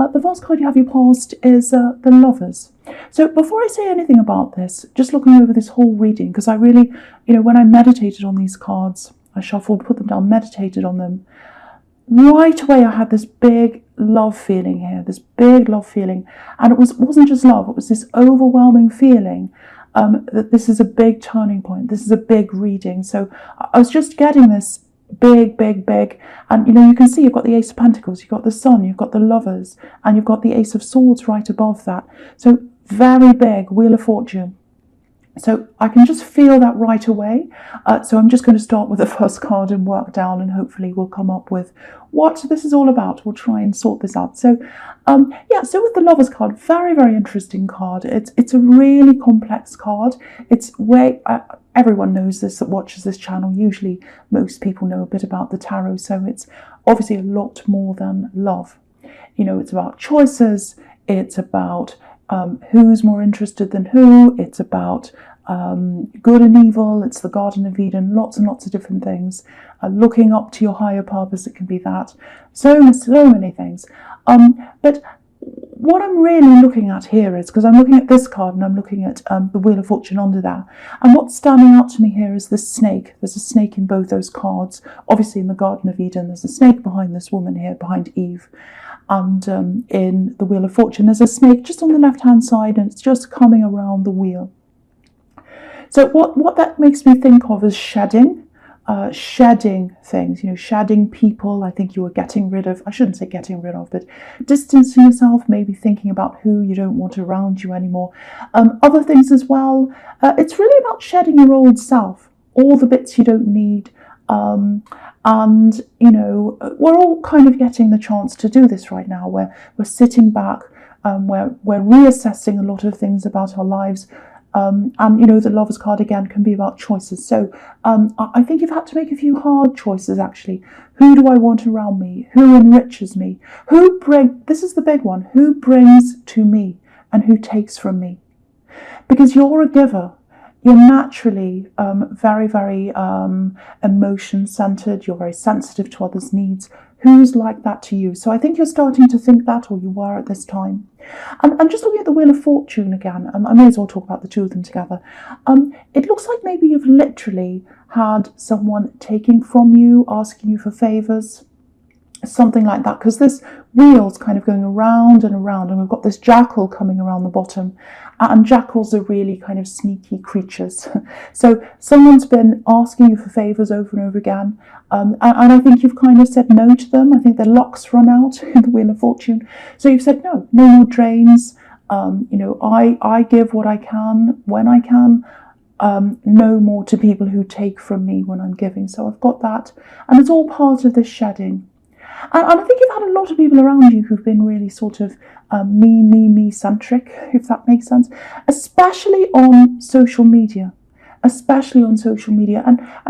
The last card you have your past is the Lovers. So before I say anything about this, just looking over this whole reading, because I really, when I meditated on these cards, I shuffled, put them down, meditated on them, right away I had this big love feeling here, this big love feeling. And it wasn't just love, it was this overwhelming feeling that this is a big turning point, this is a big reading. So I was just getting this big, and you can see you've got the Ace of Pentacles, you've got the Sun, you've got the Lovers, and you've got the Ace of Swords right above that. So very big, Wheel of Fortune. So I can just feel that right away. So I'm just going to start with the first card and work down, and hopefully we'll come up with what this is all about. We'll try and sort this out. So so with the Lovers card, very, very interesting card. It's a really complex card. It's way everyone knows this that watches this channel. Usually most people know a bit about the tarot, so it's obviously a lot more than love. It's about choices, it's about who's more interested than who, it's about good and evil, it's the Garden of Eden, lots and lots of different things. Looking up to your higher purpose, it can be that. So many things. But what I'm really looking at here is, because I'm looking at this card and I'm looking at the Wheel of Fortune under there, and what's standing out to me here is this snake. There's a snake in both those cards. Obviously in the Garden of Eden, there's a snake behind this woman here, behind Eve. And in the Wheel of Fortune, there's a snake just on the left-hand side, and it's just coming around the wheel. So what that makes me think of is shedding things, shedding people. I think you were getting rid of, I shouldn't say getting rid of, but distancing yourself, maybe thinking about who you don't want around you anymore. Other things as well, it's really about shedding your old self, all the bits you don't need. And we're all kind of getting the chance to do this right now, where we're sitting back, we're reassessing a lot of things about our lives. And the Lovers card again can be about choices. So I think you've had to make a few hard choices actually. Who do I want around me? Who enriches me? This is the big one, who brings to me and who takes from me? Because you're a giver. You're naturally very, very emotion-centered. You're very sensitive to others' needs. Who's like that to you? So I think you're starting to think that, or you were at this time. And just looking at the Wheel of Fortune again, I may as well talk about the two of them together. It looks like maybe you've literally had someone taking from you, asking you for favours, something like that, because this wheel's kind of going around and around, and we've got this jackal coming around the bottom, and jackals are really kind of sneaky creatures. So someone's been asking you for favours over and over again, and I think you've kind of said no to them. I think their luck's run out in the Wheel of Fortune, so you've said no more drains. I give what I can when I can. No more to people who take from me when I'm giving. So I've got that, and it's all part of this shedding. And I think you've had a lot of people around you who've been really sort of me-centric, if that makes sense, especially on social media. And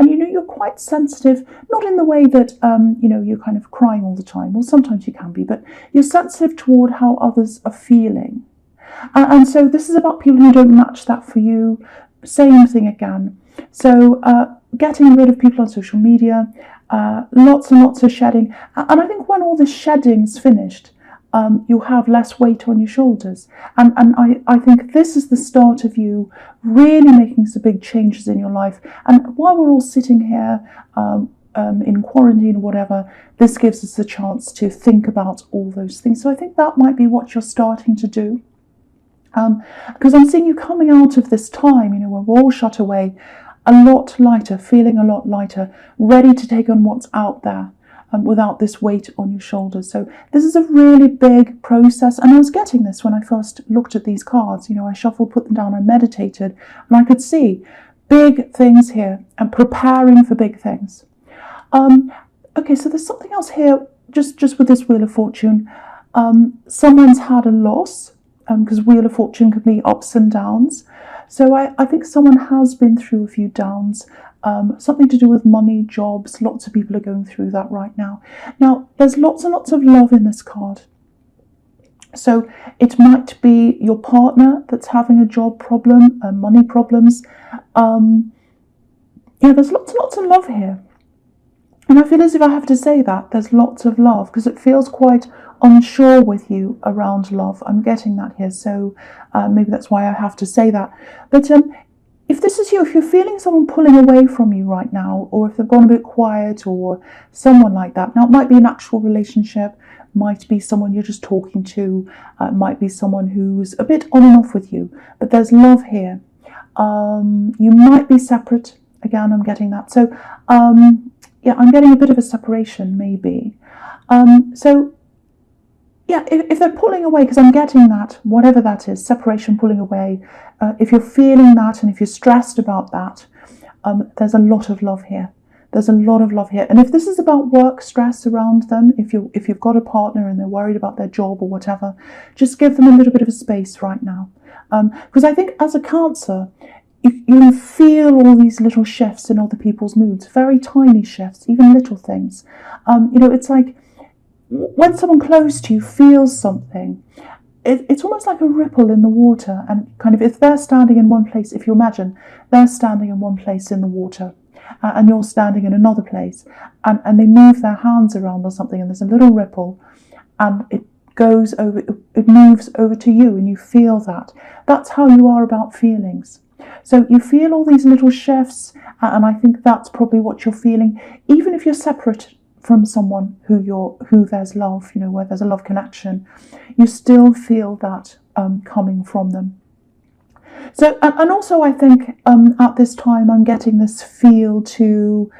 you're quite sensitive, not in the way that, you're kind of crying all the time, or sometimes you can be, but you're sensitive toward how others are feeling. And so this is about people who don't match that for you. Same thing again. So getting rid of people on social media, lots and lots of shedding. And I think when all this shedding's finished, you'll have less weight on your shoulders. And I think this is the start of you really making some big changes in your life. And while we're all sitting here in quarantine or whatever, this gives us a chance to think about all those things. So I think that might be what you're starting to do. Because I'm seeing you coming out of this time, where we're all shut away, a lot lighter, feeling a lot lighter, ready to take on what's out there without this weight on your shoulders. So this is a really big process, and I was getting this when I first looked at these cards. I shuffled, put them down, I meditated, and I could see big things here and preparing for big things. Okay, so there's something else here, just with this Wheel of Fortune. Someone's had a loss, because Wheel of Fortune can be ups and downs. So I think someone has been through a few downs, something to do with money, jobs. Lots of people are going through that right now. Now, there's lots and lots of love in this card. So it might be your partner that's having a job problem, money problems. There's lots and lots of love here. And I feel as if I have to say that there's lots of love, because it feels quite unsure with you around love. I'm getting that here, so maybe that's why I have to say that. But if this is you, if you're feeling someone pulling away from you right now, or if they've gone a bit quiet, or someone like that, now it might be an actual relationship, might be someone you're just talking to, might be someone who's a bit on and off with you, but there's love here. You might be separate. Again, I'm getting that. So, yeah, I'm getting a bit of a separation, maybe. So, yeah, if they're pulling away, because I'm getting that, whatever that is, separation, pulling away, if you're feeling that and if you're stressed about that, there's a lot of love here. There's a lot of love here. And if this is about work stress around them, if you've got a partner and they're worried about their job or whatever, just give them a little bit of a space right now. Because I think as a Cancer, you feel all these little shifts in other people's moods, very tiny shifts, even little things. It's like when someone close to you feels something, it's almost like a ripple in the water. And kind of, if they're standing in one place, if you imagine they're standing in one place in the water, and you're standing in another place, and they move their hands around or something, and there's a little ripple, and it goes over, it moves over to you, and you feel that. That's how you are about feelings. So you feel all these little shifts, and I think that's probably what you're feeling, even if you're separate from someone who there's love, where there's a love connection, you still feel that coming from them. So, and also I think at this time I'm getting this feel to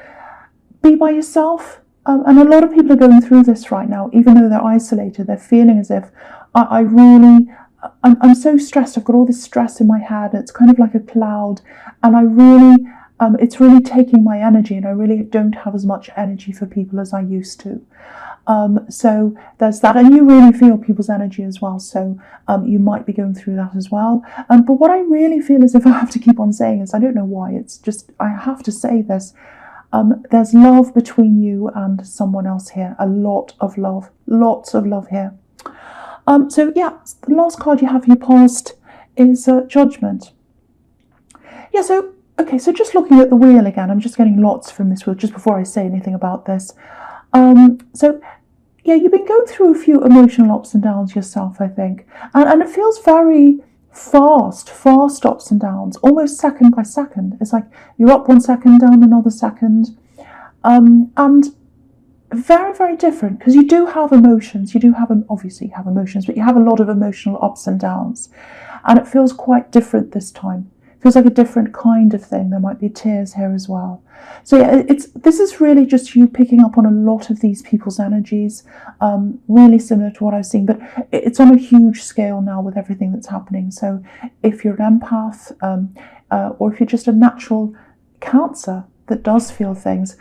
be by yourself. And a lot of people are going through this right now, even though they're isolated. They're feeling as if I'm so stressed. I've got all this stress in my head. It's kind of like a cloud, and it's really taking my energy, and I really don't have as much energy for people as I used to. So there's that, and you really feel people's energy as well. So you might be going through that as well. But what I really feel as if I have to keep on saying is, I don't know why, it's just, I have to say this. There's love between you and someone else here. A lot of love, lots of love here. So yeah, the last card you have for your past is Judgment. Yeah, so, okay, so just looking at the wheel again, I'm just getting lots from this wheel just before I say anything about this. So yeah, you've been going through a few emotional ups and downs yourself, I think. And it feels very fast ups and downs, almost second by second. It's like you're up 1 second, down another second. And very, very different, because you do have emotions. Obviously you have emotions, but you have a lot of emotional ups and downs. And it feels quite different this time. It feels like a different kind of thing. There might be tears here as well. So yeah, this is really just you picking up on a lot of these people's energies, really similar to what I've seen, but it's on a huge scale now with everything that's happening. So if you're an empath, or if you're just a natural Cancer that does feel things,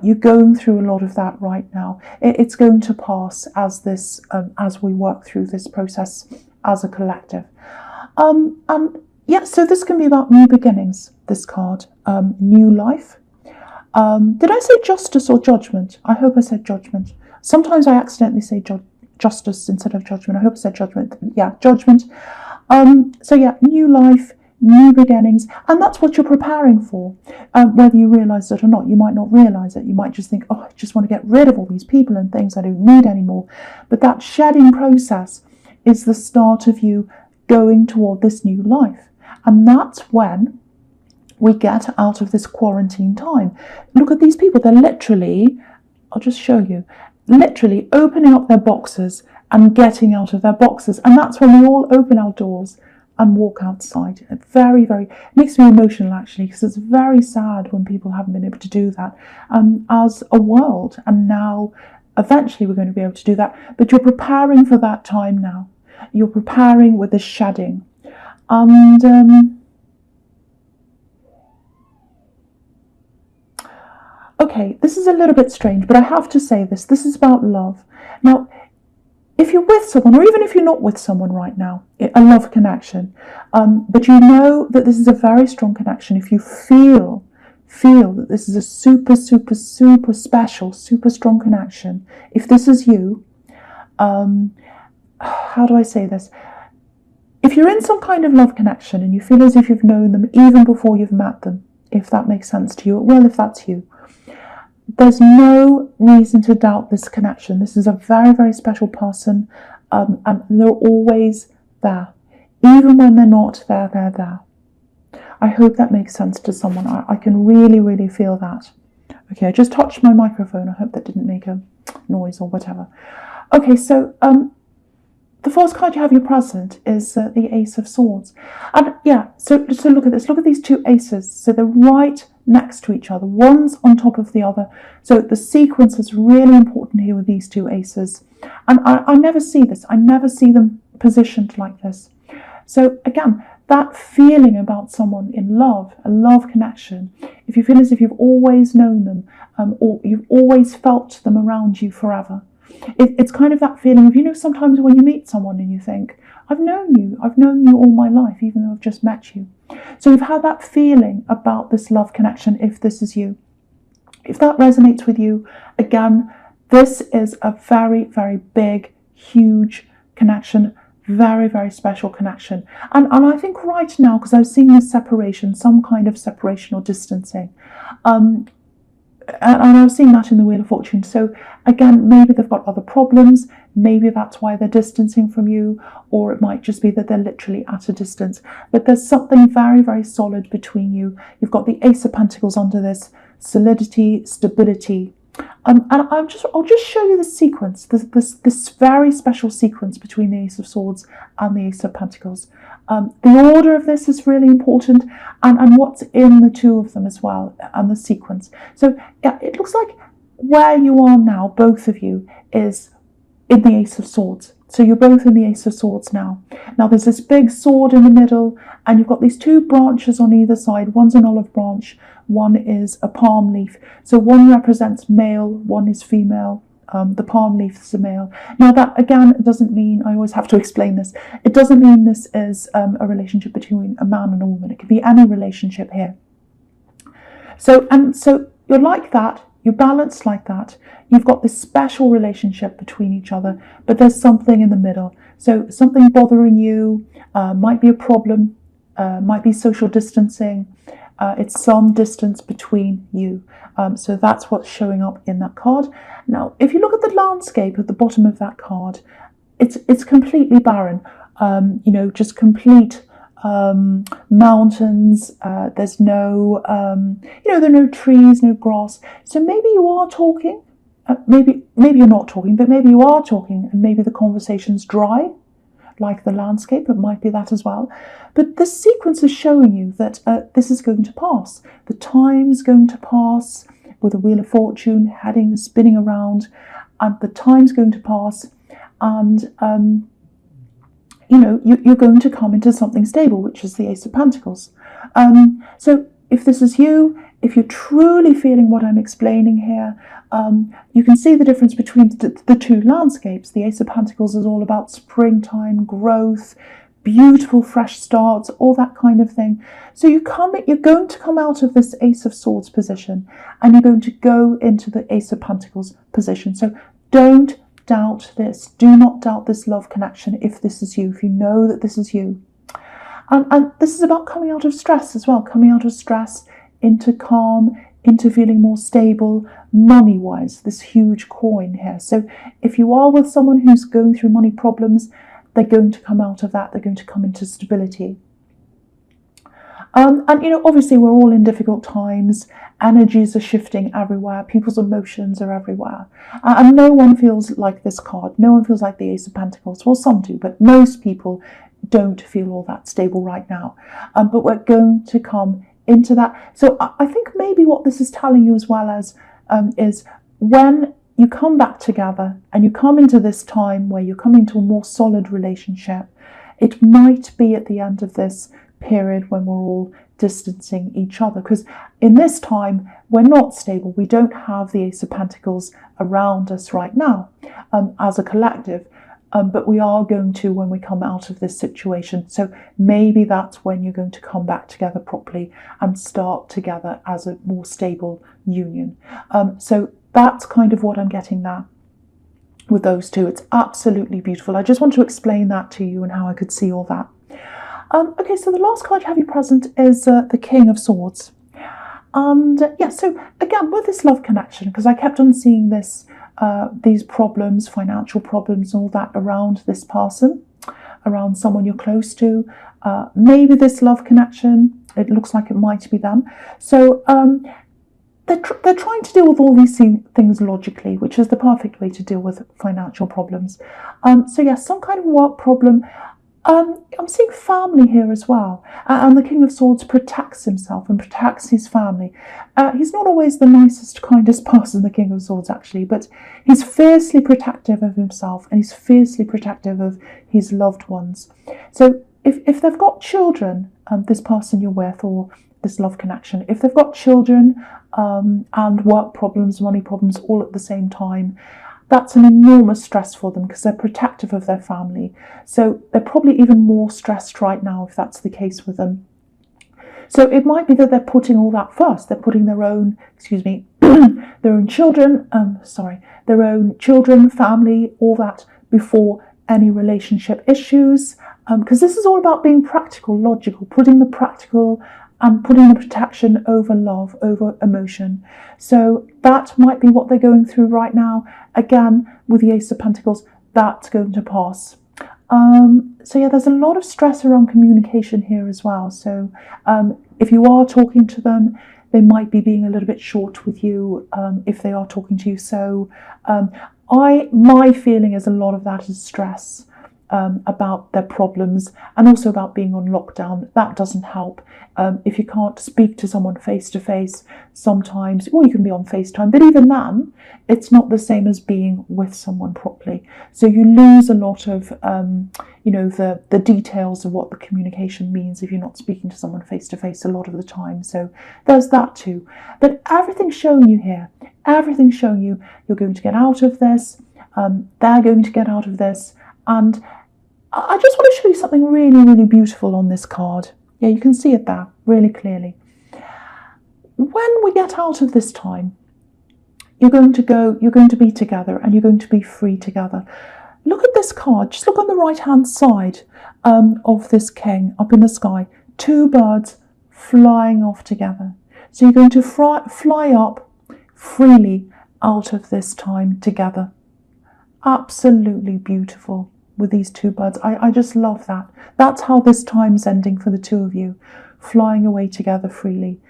you're going through a lot of that right now. It's going to pass as we work through this process as a collective. And yeah, so this can be about new beginnings, this card, new life. Did I say justice or judgment? I hope I said judgment. Sometimes I accidentally say justice instead of judgment. I hope I said judgment. Yeah, judgment. So yeah, new life, new beginnings, and that's what you're preparing for, whether you realise it or not. You might not realise it. You might just think, oh, I just want to get rid of all these people and things I don't need anymore. But that shedding process is the start of you going toward this new life. And that's when we get out of this quarantine time. Look at these people. They're literally, I'll just show you, literally opening up their boxes and getting out of their boxes. And that's when we all open our doors and walk outside. It very, very makes me emotional, actually, because it's very sad when people haven't been able to do that as a world. And now, eventually, we're going to be able to do that. But you're preparing for that time now. You're preparing with the shedding. And okay, this is a little bit strange, but I have to say this. This is about love. Now, if you're with someone, or even if you're not with someone right now, a love connection, but you know that this is a very strong connection, if you feel that this is a super, super, super special, super strong connection, if this is you, how do I say this? If you're in some kind of love connection and you feel as if you've known them even before you've met them, if that makes sense to you, well, if that's you, there's no reason to doubt this connection. This is a very, very special person, and they're always there. Even when they're not there, they're there. I hope that makes sense to someone. I can really, really feel that. Okay, I just touched my microphone. I hope that didn't make a noise or whatever. Okay, so the fourth card you have in your present is the Ace of Swords. And yeah, so look at this. Look at these two aces. So they're right next to each other. One's on top of the other. So the sequence is really important here with these two aces. And I never see this. I never see them positioned like this. So again, that feeling about someone in love, a love connection, if you feel as if you've always known them, or you've always felt them around you forever, it's kind of that feeling of, you know, sometimes when you meet someone and you think, I've known you all my life, even though I've just met you. So you've had that feeling about this love connection, if this is you. If that resonates with you, again, this is a very, very big, huge connection, very, very special connection. And I think right now, because I've seen this separation, some kind of separation or distancing, and I've seen that in the Wheel of Fortune. So again, maybe they've got other problems. Maybe that's why they're distancing from you, or it might just be that they're literally at a distance. But there's something very, very solid between you. You've got the Ace of Pentacles under this, solidity, stability. And I'll just show you the sequence, this very special sequence between the Ace of Swords and the Ace of Pentacles. The order of this is really important, and what's in the two of them as well, and the sequence. So yeah, it looks like where you are now, both of you, is in the Ace of Swords. So you're both in the Ace of Swords now. Now there's this big sword in the middle, and you've got these two branches on either side. One's an olive branch, one is a palm leaf. So one represents male, one is female. The palm leaf is a male. Now that, again, doesn't mean, I always have to explain this, it doesn't mean this is a relationship between a man and a woman. It could be any relationship here. So you're like that, you're balanced like that. You've got this special relationship between each other, but there's something in the middle. So something bothering you, might be a problem, might be social distancing. It's some distance between you. So that's what's showing up in that card. Now, if you look at the landscape at the bottom of that card, it's completely barren. Just complete mountains. There's no, there are no trees, no grass. So maybe you are talking. Maybe you're not talking, but maybe you are talking, and maybe the conversation's dry, like the landscape. It might be that as well. But this sequence is showing you that this is going to pass. The time's going to pass with a Wheel of Fortune spinning around, and the time's going to pass, and you're going to come into something stable, which is the Ace of Pentacles. So if this is you, if you're truly feeling what I'm explaining here, you can see the difference between the two landscapes. The Ace of Pentacles is all about springtime, growth, beautiful fresh starts, all that kind of thing. So you're going to come out of this Ace of Swords position, and you're going to go into the Ace of Pentacles position. So don't doubt this. Do not doubt this love connection if this is you, if you know that this is you. And this is about coming out of stress as well, coming out of stress into calm, into feeling more stable, money-wise, this huge coin here. So if you are with someone who's going through money problems, they're going to come out of that. They're going to come into stability. Obviously we're all in difficult times. Energies are shifting everywhere. People's emotions are everywhere. And no one feels like this card. No one feels like the Ace of Pentacles. Well, some do, but most people don't feel all that stable right now. But we're going to come into that. So I think maybe what this is telling you as well as is when you come back together and you come into this time where you're coming to a more solid relationship, it might be at the end of this period when we're all distancing each other, because in this time we're not stable. We don't have the Ace of Pentacles around us right now as a collective, but we are going to when we come out of this situation. So maybe that's when you're going to come back together properly and start together as a more stable union. So that's kind of what I'm getting there with those two. It's absolutely beautiful. I just want to explain that to you and how I could see all that. Okay, so the last card you have you present is the King of Swords. And yeah, so again, with this love connection, because I kept on seeing this, these problems, financial problems, all that around this person, around someone you're close to, maybe this love connection, it looks like it might be them. So they're trying to deal with all these things logically, which is the perfect way to deal with financial problems. So yeah, some kind of work problem. I'm seeing family here as well, and the King of Swords protects himself and protects his family. He's not always the nicest, kindest person, the King of Swords, actually, but he's fiercely protective of himself, and he's fiercely protective of his loved ones. So if they've got children, this person you're with, or this love connection, if they've got children and work problems, money problems all at the same time, that's an enormous stress for them because they're protective of their family. So they're probably even more stressed right now if that's the case with them. So it might be that they're putting all that first. They're putting their own, their own children, their own children, family, all that before any relationship issues. Because this is all about being practical, logical, putting the practical and putting the protection over love, over emotion. So that might be what they're going through right now. Again, with the Ace of Pentacles, that's going to pass. So yeah, there's a lot of stress around communication here as well. So if you are talking to them, they might be being a little bit short with you if they are talking to you. So my feeling is a lot of that is stress. About their problems and also about being on lockdown. That doesn't help. If you can't speak to someone face to face, sometimes, well, you can be on FaceTime, but even then, it's not the same as being with someone properly. So you lose a lot of, the details of what the communication means if you're not speaking to someone face to face a lot of the time. So there's that too. But everything's showing you here. Everything's showing you you're going to get out of this. They're going to get out of this. And I just want to show you something really, really beautiful on this card. Yeah, you can see it there really clearly. When we get out of this time, you're going to be together and you're going to be free together. Look at this card. Just look on the right-hand side of this king up in the sky. Two birds flying off together. So you're going to fly up freely out of this time together. Absolutely beautiful with these two birds. I just love that. That's how this time's ending for the two of you, flying away together freely.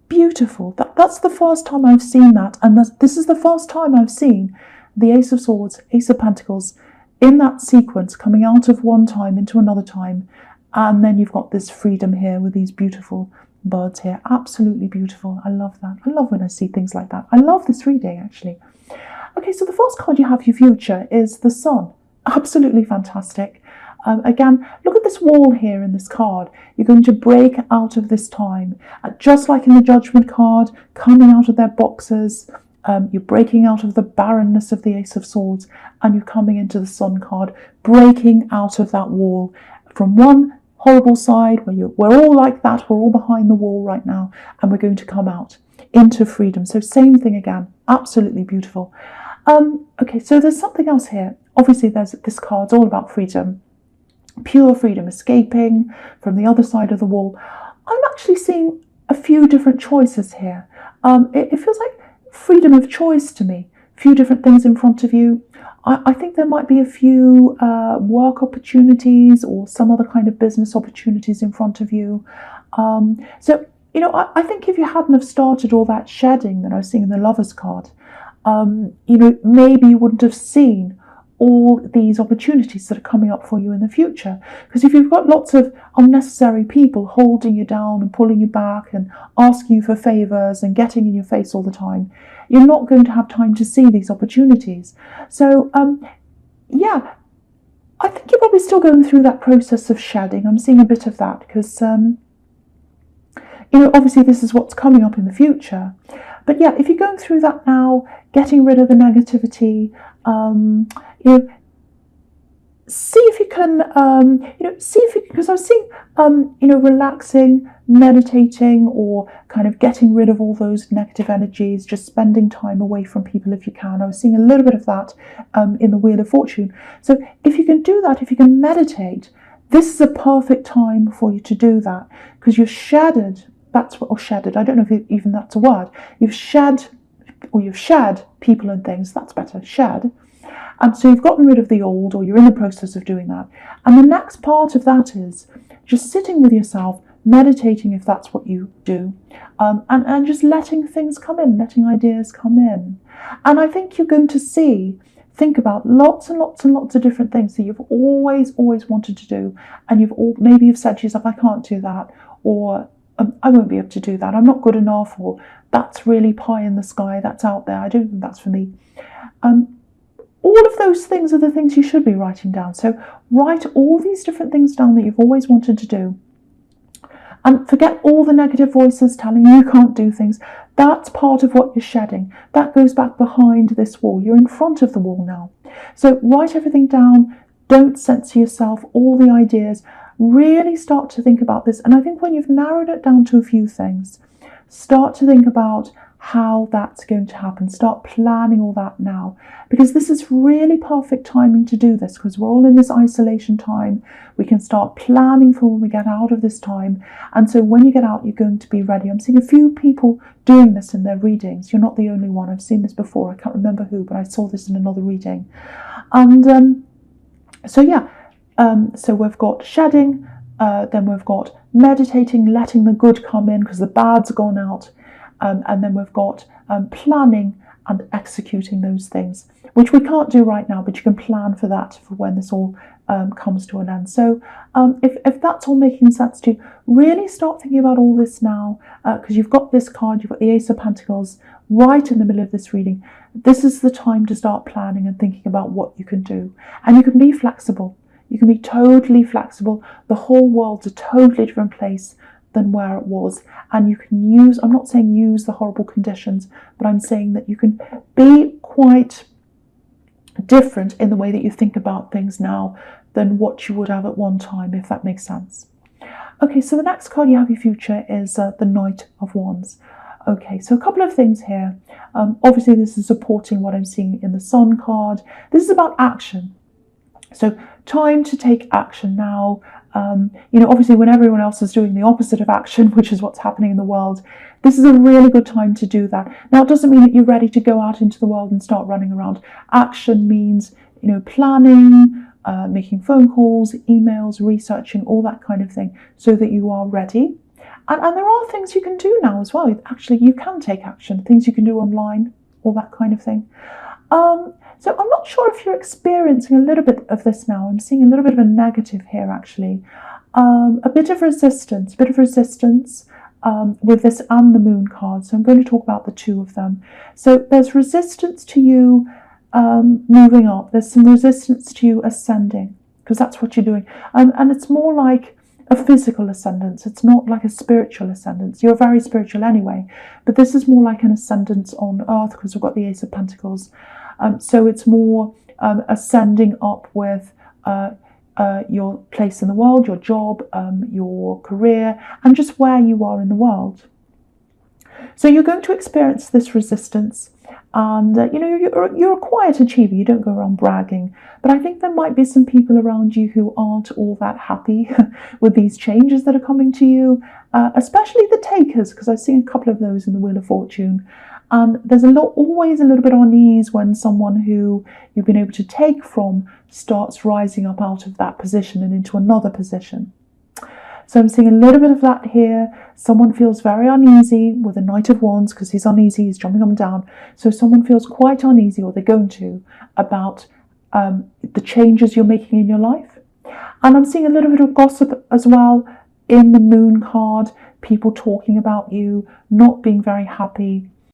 Beautiful. That's the first time I've seen that, and this is the first time I've seen the Ace of Swords, Ace of Pentacles in that sequence, coming out of one time into another time, and then you've got this freedom here with these beautiful birds here. Absolutely beautiful. I love that. I love when I see things like that. I love this reading, actually. Okay, so the first card you have for your future is the Sun. Absolutely fantastic. Again, look at this wall here in this card. You're going to break out of this time. Just like in the Judgment card, coming out of their boxes, you're breaking out of the barrenness of the Ace of Swords, and you're coming into the Sun card, breaking out of that wall from one horrible side where we're all like that, we're all behind the wall right now, and we're going to come out into freedom. So same thing again, absolutely beautiful. Okay, so there's something else here. Obviously, this card's all about freedom, pure freedom, escaping from the other side of the wall. I'm actually seeing a few different choices here. It feels like freedom of choice to me. A few different things in front of you. I think there might be a few work opportunities or some other kind of business opportunities in front of you. So, I think if you hadn't have started all that shedding that I was seeing in the Lovers card, maybe you wouldn't have seen all these opportunities that are coming up for you in the future. Because if you've got lots of unnecessary people holding you down and pulling you back and asking you for favours and getting in your face all the time, you're not going to have time to see these opportunities. So, yeah, I think you're probably still going through that process of shedding. I'm seeing a bit of that because, obviously this is what's coming up in the future. But yeah, if you're going through that now, getting rid of the negativity, see if you can, because I was seeing, relaxing, meditating, or kind of getting rid of all those negative energies, just spending time away from people if you can. I was seeing a little bit of that in the Wheel of Fortune. So if you can do that, if you can meditate, this is a perfect time for you to do that because you're shattered That's what, or shedded. I don't know if even that's a word. You've shed people and things. That's better. Shed. And so you've gotten rid of the old, or you're in the process of doing that. And the next part of that is just sitting with yourself, meditating if that's what you do, and just letting things come in, letting ideas come in. And I think you're going to think about lots and lots and lots of different things that you've always wanted to do, and maybe you've said to yourself, I can't do that, or I won't be able to do that, I'm not good enough, or that's really pie in the sky, that's out there, I don't think that's for me. All of those things are the things you should be writing down. So write all these different things down that you've always wanted to do. And forget all the negative voices telling you can't do things. That's part of what you're shedding. That goes back behind this wall. You're in front of the wall now. So write everything down. Don't censor yourself, all the ideas. Really start to think about this. And I think when you've narrowed it down to a few things, start to think about how that's going to happen. Start planning all that now, because this is really perfect timing to do this, because we're all in this isolation time. We can start planning for when we get out of this time, and so when you get out, you're going to be ready. I'm seeing a few people doing this in their readings. You're not the only one. I've seen this before. I can't remember who, but I saw this in another reading. And so we've got shedding, then we've got meditating, letting the good come in because the bad's gone out. And then we've got planning and executing those things, which we can't do right now, but you can plan for that for when this all comes to an end. So if that's all making sense to you, really start thinking about all this now, because you've got this card, you've got the Ace of Pentacles right in the middle of this reading. This is the time to start planning and thinking about what you can do. And you can be flexible. You can be totally flexible. The whole world's a totally different place than where it was, and you can use, I'm not saying use the horrible conditions, but I'm saying that you can be quite different in the way that you think about things now than what you would have at one time, if that makes sense. Okay, so the next card you have your future is the Knight of Wands. Okay, so a couple of things here. Obviously this is supporting what I'm seeing in the Sun card. This is about action. So time to take action now. Obviously when everyone else is doing the opposite of action, which is what's happening in the world, this is a really good time to do that. Now, it doesn't mean that you're ready to go out into the world and start running around. Action means, planning, making phone calls, emails, researching, all that kind of thing, so that you are ready. And there are things you can do now as well. Actually, you can take action, things you can do online, all that kind of thing. So I'm not sure if you're experiencing a little bit of this now. I'm seeing a little bit of a negative here, actually. A bit of resistance with this and the Moon card. So I'm going to talk about the two of them. So there's resistance to you moving up. There's some resistance to you ascending, because that's what you're doing. And it's more like a physical ascendance. It's not like a spiritual ascendance. You're very spiritual anyway, but this is more like an ascendance on earth, because we've got the Ace of Pentacles. So it's more ascending up with your place in the world, your job, your career, and just where you are in the world. So you're going to experience this resistance, and you're a quiet achiever. You don't go around bragging, but I think there might be some people around you who aren't all that happy with these changes that are coming to you, especially the takers, because I've seen a couple of those in the Wheel of Fortune. And there's always a little bit of unease when someone who you've been able to take from starts rising up out of that position and into another position. So I'm seeing a little bit of that here. Someone feels very uneasy with the Knight of Wands, because he's uneasy, he's jumping up and down. So someone feels quite uneasy, or they're going to, about the changes you're making in your life. And I'm seeing a little bit of gossip as well in the Moon card. People talking about you, not being very happy